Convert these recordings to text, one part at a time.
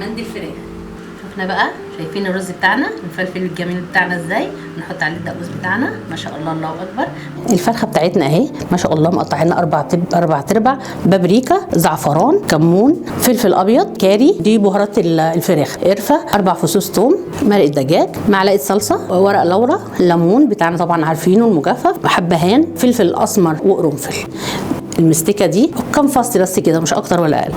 مندي الفراخ. شفنا بقى، شايفين الرز بتاعنا الفلفل الجميل بتاعنا ازاي؟ نحط عليه الدقوس بتاعنا. ما شاء الله، الله اكبر. الفرخه بتاعتنا اهي ما شاء الله، مقطعينها اربع تربع، بابريكا، زعفران، كمون، فلفل ابيض، كاري. دي بهارات الفراخ، قرفه، 4 فصوص ثوم، مرقه دجاج، معلقه صلصه، ورق لورا، ليمون بتاعنا طبعا عارفينه المجفف، حبهان، فلفل اسمر وقرنفل. المستكه دي كام فص بس كده، مش اكتر ولا اقل.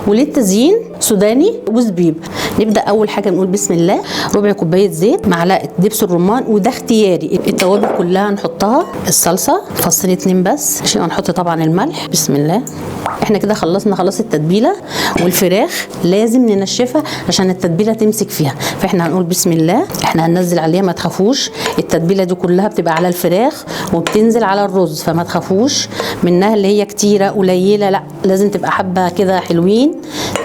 وللتزيين سوداني وزبيب. نبدا اول حاجه نقول بسم الله. ربع كوبايه زيت، معلقه دبس الرمان، وده اختياري. التوابل كلها نحطها. الصلصه فصين 2 بس، عشان هنحط طبعا الملح. بسم الله. احنا كده خلصنا خلاص التتبيله. والفراخ لازم ننشفها عشان التتبيله تمسك فيها، فاحنا هنقول بسم الله. احنا هننزل عليها، ما تخافوش، التتبيله دي كلها بتبقى على الفراخ وبتنزل على الرز، فما تخافوش منها اللي هي كتيره قليله، لا لازم تبقى حبه كده حلوين،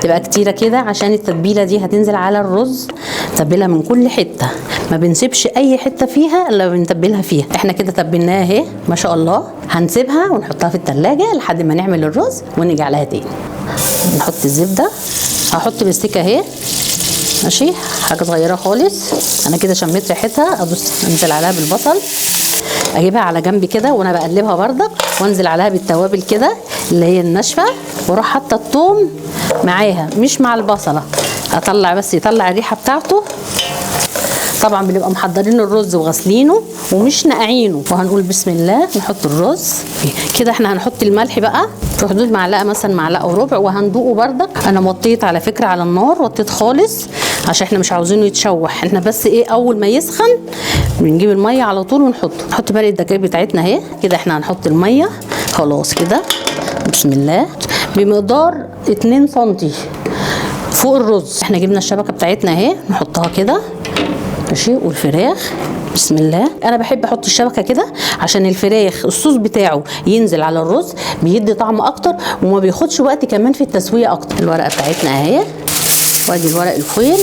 تبقى كتيره كده عشان التتبيله دي هتنزل على الرز. تتبيلها من كل حته، ما بنسيبش اي حته فيها الا بنتبلها فيها. احنا كده تبلناها اهي ما شاء الله. هنسيبها ونحطها في التلاجة لحد ما نعمل الرز ونيجي عليها تاني. نحط الزبده. هحط مستكه اهي ماشي، حاجه صغيره خالص. انا كده شميت ريحتها، ادوس انزل عليها بالبصل، اجيبها على جنب كده وانا بقلبها بردك، وانزل عليها بالتوابل كده اللي هي الناشفه، واروح حاطه الثوم معاها مش مع البصله، اطلع بس يطلع الريحه بتاعته. طبعا بنبقى محضرين الرز وغاسلينه ومش نقعينه. وهنقول بسم الله. نحط الرز كده. احنا هنحط الملح بقى في حدود معلقه، مثلا معلقه وربع، وهندوقه بردك. انا وطيت على فكره على النار، وطيت خالص عشان احنا مش عاوزينه يتشوح. احنا بس ايه، اول ما يسخن بنجيب الميه على طول ونحطه. نحط مرقه الدجاج بتاعتنا اهي كده. احنا هنحط الميه خلاص كده. بسم الله. بمقدار 2 سم فوق الرز. احنا جبنا الشبكه بتاعتنا اهي، نحطها كده ماشي. والفراخ بسم الله. انا بحب احط الشبكه كده عشان الفراخ الصوص بتاعه ينزل على الرز، بيدي طعم اكتر وما بياخدش وقت كمان في التسويه اكتر. الورقه بتاعتنا اهي، وادي الورق الفويل.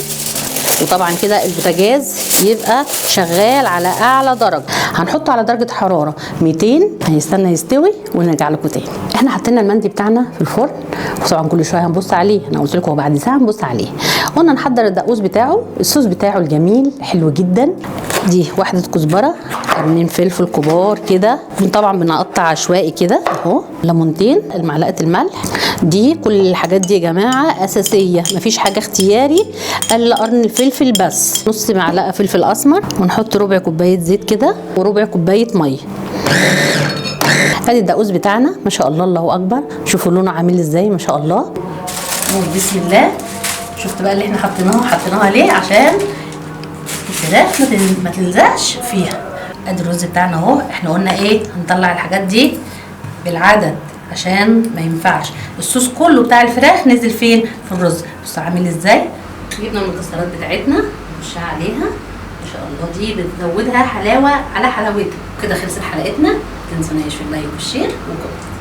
وطبعا كده البوتاجاز يبقى شغال على اعلى درجه. هنحطه على درجه حراره 200، هيستنى يستوي ونرجع لكم تاني. احنا حطينا المندي بتاعنا في الفرن، وطبعا كل شويه هنبص عليه. انا قلت لكم بعد ساعه هنبص عليه. قلنا نحضر الدقوس بتاعه. الصوص بتاعه الجميل حلو جدا. دي واحده كزبره، 2 فلفل كبار كده، طبعا بنقطع عشوائي كده اهو. ليمونتين، معلقه الملح. دي كل الحاجات دي يا جماعه اساسيه، مفيش حاجه اختياري الا قرن الفلفل بس. نص معلقه فلفل اسمر، ونحط ربع كوبايه زيت كده، وربع كوبايه ميه. ادي الدقوس بتاعنا ما شاء الله، الله اكبر. شوفوا لونه عامل ازاي ما شاء الله. بسم الله. شفت بقى اللي احنا حطيناها ليه؟ عشان الفراخ ما تلزقش فيها. ادي الرز بتاعنا اهو. احنا قلنا ايه، هنطلع الحاجات دي بالعدد عشان ما ينفعش. الصوص كله بتاع الفراخ نزل فين؟ في الرز. بصوا عامل ازاي. جبنا المكسرات بتاعتنا نرشها عليها ما شاء الله. دي بتزودها حلاوه على حلاوتها. كده خلصت حلقتنا. ما تنسوناش في اللايك والشير وكومنت.